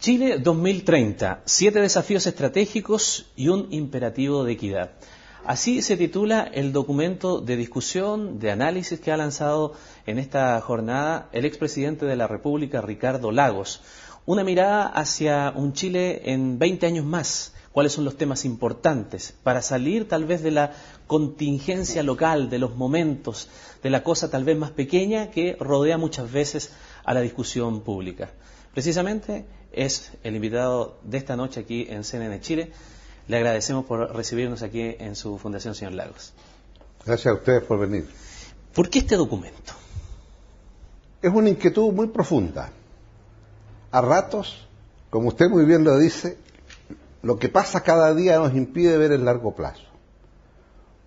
Chile 2030, 7 desafíos estratégicos y un imperativo de equidad. Así se titula el documento de discusión, de análisis que ha lanzado en esta jornada el expresidente de la República, Ricardo Lagos. Una mirada hacia un Chile en 20 años más. ¿Cuáles son los temas importantes para salir tal vez de la contingencia local, de los momentos, de la cosa tal vez más pequeña que rodea muchas veces a la discusión pública? Precisamente es el invitado de esta noche aquí en CNN Chile. Le agradecemos por recibirnos aquí en su fundación, señor Lagos. Gracias a ustedes por venir. ¿Por qué este documento? Es una inquietud muy profunda. A ratos, como usted muy bien lo dice, lo que pasa cada día nos impide ver el largo plazo.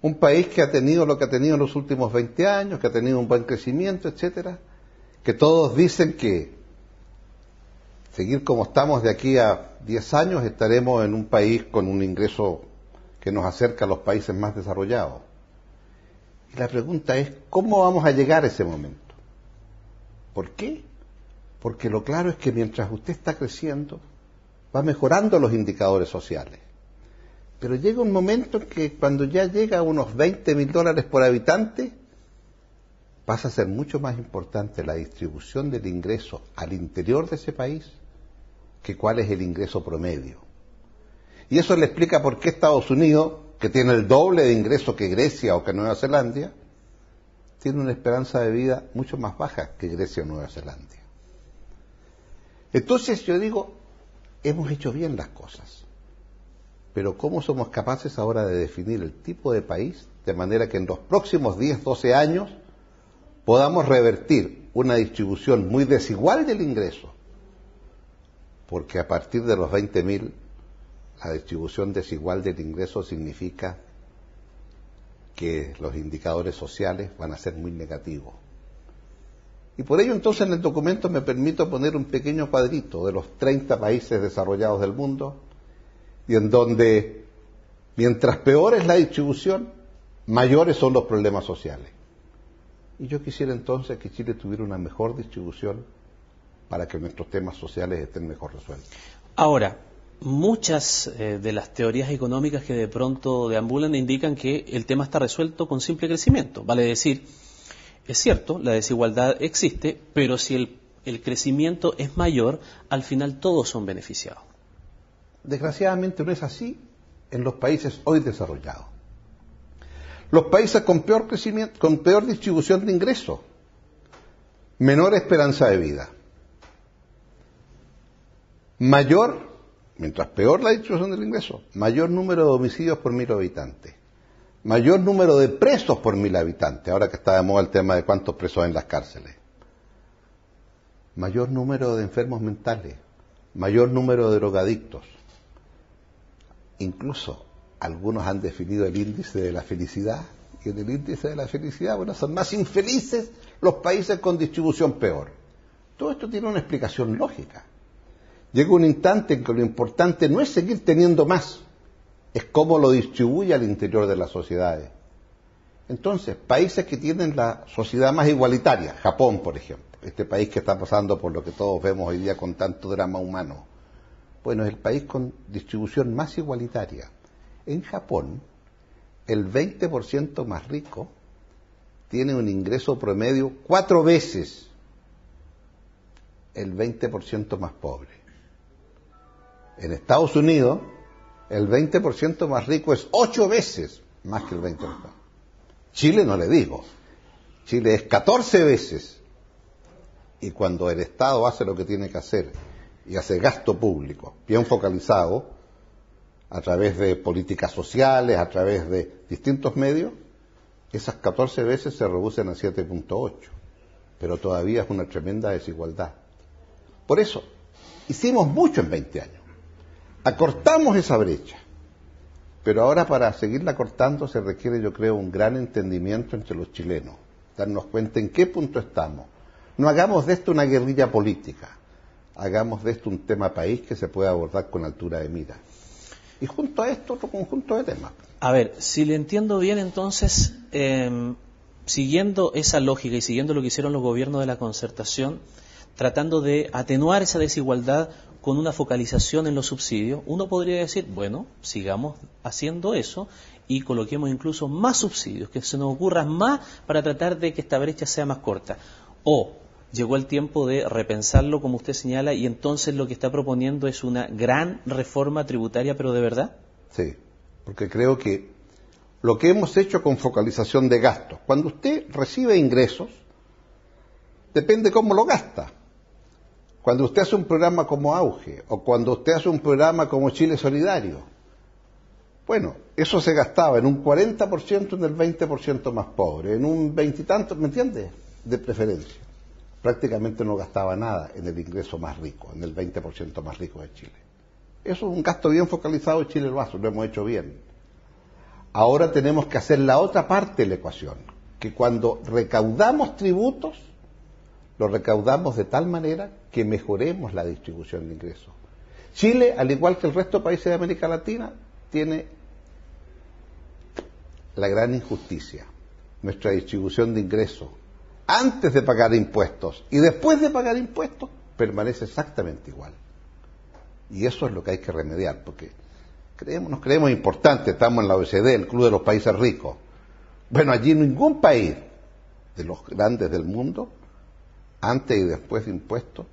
Un país que ha tenido lo que ha tenido en los últimos 20 años, que ha tenido un buen crecimiento, etcétera, que todos dicen que seguir como estamos de aquí a 10 años estaremos en un país con un ingreso que nos acerca a los países más desarrollados. Y la pregunta es, ¿cómo vamos a llegar a ese momento? ¿Por qué? Porque lo claro es que mientras usted está creciendo, va mejorando los indicadores sociales. Pero llega un momento en que cuando ya llega a unos $20.000 por habitante, pasa a ser mucho más importante la distribución del ingreso al interior de ese país que cuál es el ingreso promedio. Y eso le explica por qué Estados Unidos, que tiene el doble de ingreso que Grecia o que Nueva Zelanda, tiene una esperanza de vida mucho más baja que Grecia o Nueva Zelanda. Entonces yo digo, hemos hecho bien las cosas, pero ¿cómo somos capaces ahora de definir el tipo de país de manera que en los próximos 10, 12 años podamos revertir una distribución muy desigual del ingreso? Porque a partir de los 20.000, la distribución desigual del ingreso significa que los indicadores sociales van a ser muy negativos. Y por ello entonces en el documento me permito poner un pequeño cuadrito de los 30 países desarrollados del mundo, y en donde mientras peor es la distribución, mayores son los problemas sociales. Y yo quisiera entonces que Chile tuviera una mejor distribución para que nuestros temas sociales estén mejor resueltos. Ahora, muchas de las teorías económicas que de pronto deambulan indican que el tema está resuelto con simple crecimiento. Vale decir, es cierto, la desigualdad existe, pero si el crecimiento es mayor, al final todos son beneficiados. Desgraciadamente no es así en los países hoy desarrollados. Los países con peor crecimiento, con peor distribución de ingresos, menor esperanza de vida, mientras peor la distribución del ingreso, mayor número de homicidios por 1.000 habitantes, mayor número de presos por 1.000 habitantes, ahora que está de moda el tema de cuántos presos hay en las cárceles, mayor número de enfermos mentales, mayor número de drogadictos. Incluso algunos han definido el índice de la felicidad, y en el índice de la felicidad, bueno, son más infelices los países con distribución peor. Todo esto tiene una explicación lógica. Llega un instante en que lo importante no es seguir teniendo más, es cómo lo distribuye al interior de las sociedades. Entonces, países que tienen la sociedad más igualitaria, Japón, por ejemplo, este país que está pasando por lo que todos vemos hoy día con tanto drama humano, bueno, es el país con distribución más igualitaria. En Japón, el 20% más rico tiene un ingreso promedio 4 veces el 20% más pobre. En Estados Unidos, el 20% más rico es 8 veces más que el 20%. Chile no le digo. Chile es 14 veces. Y cuando el Estado hace lo que tiene que hacer y hace gasto público bien focalizado, a través de políticas sociales, a través de distintos medios, esas 14 veces se reducen a 7.8. Pero todavía es una tremenda desigualdad. Por eso, hicimos mucho en 20 años. Acortamos esa brecha, pero ahora para seguirla acortando se requiere, yo creo, un gran entendimiento entre los chilenos, darnos cuenta en qué punto estamos. No hagamos de esto una guerrilla política, hagamos de esto un tema país que se pueda abordar con altura de mira. Y junto a esto, otro conjunto de temas. A ver, si le entiendo bien, entonces, siguiendo esa lógica y siguiendo lo que hicieron los gobiernos de la concertación, tratando de atenuar esa desigualdad con una focalización en los subsidios, uno podría decir, bueno, sigamos haciendo eso y coloquemos incluso más subsidios, que se nos ocurran más para tratar de que esta brecha sea más corta. O llegó el tiempo de repensarlo, como usted señala, y entonces lo que está proponiendo es una gran reforma tributaria, pero de verdad. Sí, porque creo que lo que hemos hecho con focalización de gastos, cuando usted recibe ingresos, depende cómo lo gasta. Cuando usted hace un programa como Auge, o cuando usted hace un programa como Chile Solidario, bueno, eso se gastaba en un 40% en el 20% más pobre, en un 20 y tanto, ¿me entiende? De preferencia. Prácticamente no gastaba nada en el ingreso más rico, en el 20% más rico de Chile. Eso es un gasto bien focalizado, Chile lo hace, lo hemos hecho bien. Ahora tenemos que hacer la otra parte de la ecuación, que cuando recaudamos tributos, lo recaudamos de tal manera que mejoremos la distribución de ingresos. Chile, al igual que el resto de países de América Latina, tiene la gran injusticia. Nuestra distribución de ingresos, antes de pagar impuestos y después de pagar impuestos, permanece exactamente igual. Y eso es lo que hay que remediar, porque nos creemos importantes, estamos en la OECD, el Club de los Países Ricos. Bueno, allí ningún país de los grandes del mundo, antes y después de impuestos,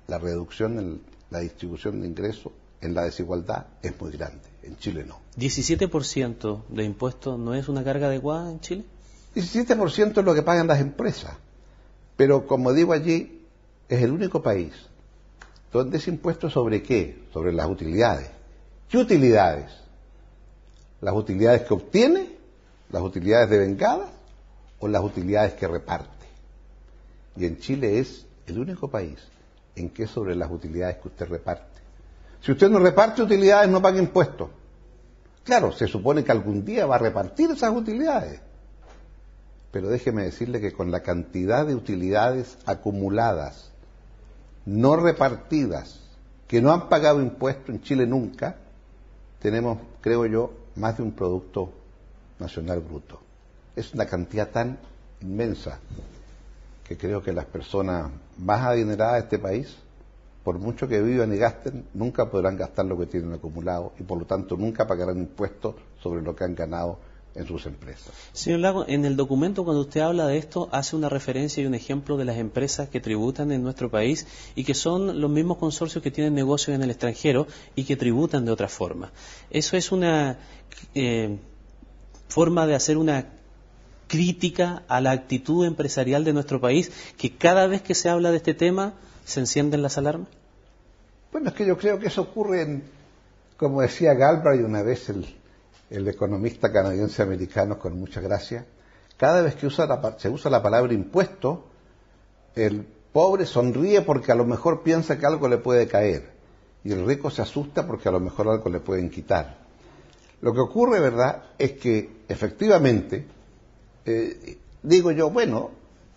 la reducción en la distribución de ingresos, en la desigualdad, es muy grande. En Chile no. ¿17% de impuestos no es una carga adecuada en Chile? 17% es lo que pagan las empresas. Pero como digo allí, es el único país donde ese impuesto sobre qué, sobre las utilidades. ¿Qué utilidades? ¿Las utilidades que obtiene? ¿Las utilidades devengadas? ¿O las utilidades que reparte? Y en Chile es el único país en que es sobre las utilidades que usted reparte. Si usted no reparte utilidades, no paga impuestos. Claro, se supone que algún día va a repartir esas utilidades. Pero déjeme decirle que con la cantidad de utilidades acumuladas, no repartidas, que no han pagado impuestos en Chile nunca, tenemos, creo yo, más de un Producto Nacional Bruto. Es una cantidad tan inmensa que creo que las personas más adineradas de este país, por mucho que vivan y gasten, nunca podrán gastar lo que tienen acumulado y por lo tanto nunca pagarán impuestos sobre lo que han ganado en sus empresas. Señor Lago, en el documento cuando usted habla de esto hace una referencia y un ejemplo de las empresas que tributan en nuestro país y que son los mismos consorcios que tienen negocios en el extranjero y que tributan de otra forma. Eso es una forma de hacer una crítica a la actitud empresarial de nuestro país, que cada vez que se habla de este tema se encienden las alarmas. Bueno, es que yo creo que eso ocurre como decía Galbraith una vez, el economista canadiense americano con mucha gracia, cada vez que se usa la palabra impuesto, el pobre sonríe porque a lo mejor piensa que algo le puede caer y el rico se asusta porque a lo mejor algo le pueden quitar. Lo que ocurre, ¿verdad?, es que efectivamente, digo yo, bueno,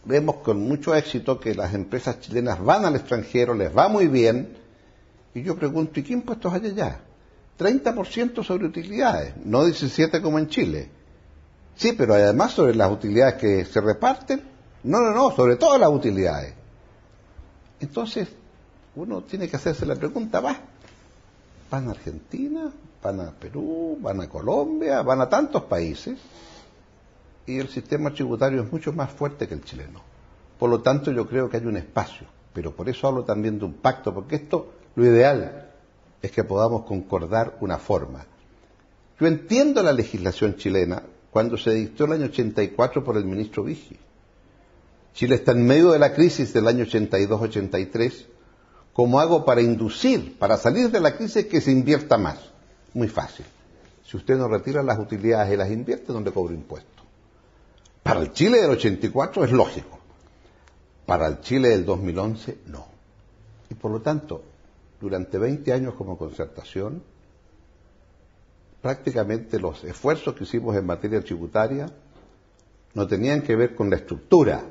vemos con mucho éxito que las empresas chilenas van al extranjero, les va muy bien, y yo pregunto, ¿y qué impuestos hay allá? 30% sobre utilidades, no 17% como en Chile. Sí, pero además sobre las utilidades que se reparten, no, sobre todas las utilidades. Entonces, uno tiene que hacerse la pregunta, van a Argentina, van a Perú, van a Colombia, van a tantos países, y el sistema tributario es mucho más fuerte que el chileno. Por lo tanto, yo creo que hay un espacio, pero por eso hablo también de un pacto, porque esto, lo ideal es que podamos concordar una forma. Yo entiendo la legislación chilena cuando se dictó el año 84 por el ministro Vigi. Chile está en medio de la crisis del año 82-83. ¿Cómo hago para inducir, para salir de la crisis, que se invierta más? Muy fácil. Si usted no retira las utilidades y las invierte, no le cobra impuestos. Para el Chile del 84 es lógico. Para el Chile del 2011, no. Y por lo tanto, durante 20 años como Concertación, prácticamente los esfuerzos que hicimos en materia tributaria no tenían que ver con la estructura.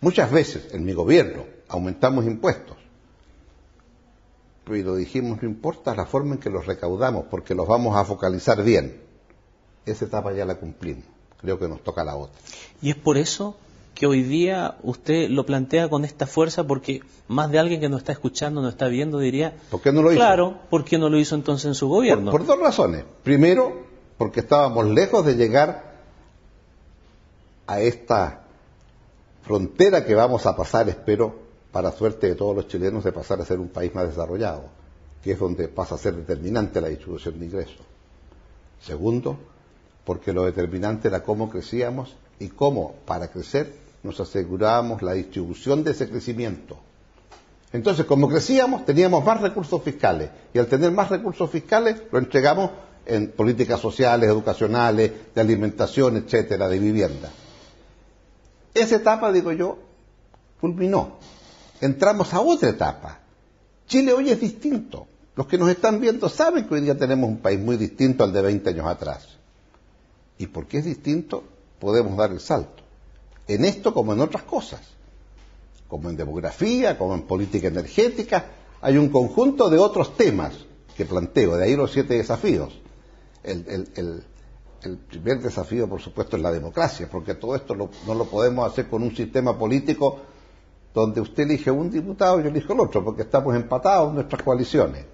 Muchas veces en mi gobierno aumentamos impuestos, pero dijimos, no importa la forma en que los recaudamos, porque los vamos a focalizar bien. Esa etapa ya la cumplimos. Creo que nos toca la otra. Y es por eso que hoy día usted lo plantea con esta fuerza? Porque más de alguien que nos está escuchando, nos está viendo, diría, ¿por qué no lo hizo? Claro, ¿por qué no lo hizo entonces en su gobierno? Por dos razones. Primero, porque estábamos lejos de llegar a esta frontera que vamos a pasar, espero, para suerte de todos los chilenos, de pasar a ser un país más desarrollado, que es donde pasa a ser determinante la distribución de ingresos. Segundo, porque lo determinante era cómo crecíamos y cómo, para crecer, nos asegurábamos la distribución de ese crecimiento. Entonces, como crecíamos, teníamos más recursos fiscales, y al tener más recursos fiscales, lo entregamos en políticas sociales, educacionales, de alimentación, etcétera, de vivienda. Esa etapa, digo yo, culminó. Entramos a otra etapa. Chile hoy es distinto. Los que nos están viendo saben que hoy día tenemos un país muy distinto al de 20 años atrás. Y porque es distinto, podemos dar el salto. En esto como en otras cosas. Como en demografía, como en política energética, hay un conjunto de otros temas que planteo, de ahí los 7 desafíos. El primer desafío, por supuesto, es la democracia, porque todo esto no lo podemos hacer con un sistema político donde usted elige un diputado y yo elijo el otro, porque estamos empatados en nuestras coaliciones.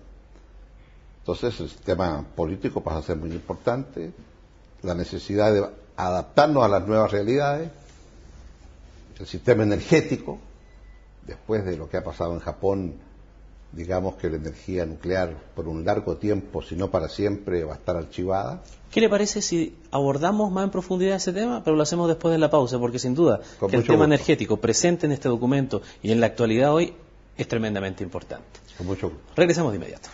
Entonces, el sistema político pasa a ser muy importante, la necesidad de adaptarnos a las nuevas realidades, el sistema energético, después de lo que ha pasado en Japón, digamos que la energía nuclear por un largo tiempo, si no para siempre, va a estar archivada. ¿Qué le parece si abordamos más en profundidad ese tema, pero lo hacemos después de la pausa? Porque sin duda que el tema energético presente en este documento y en la actualidad hoy es tremendamente importante. Con mucho gusto. Regresamos de inmediato.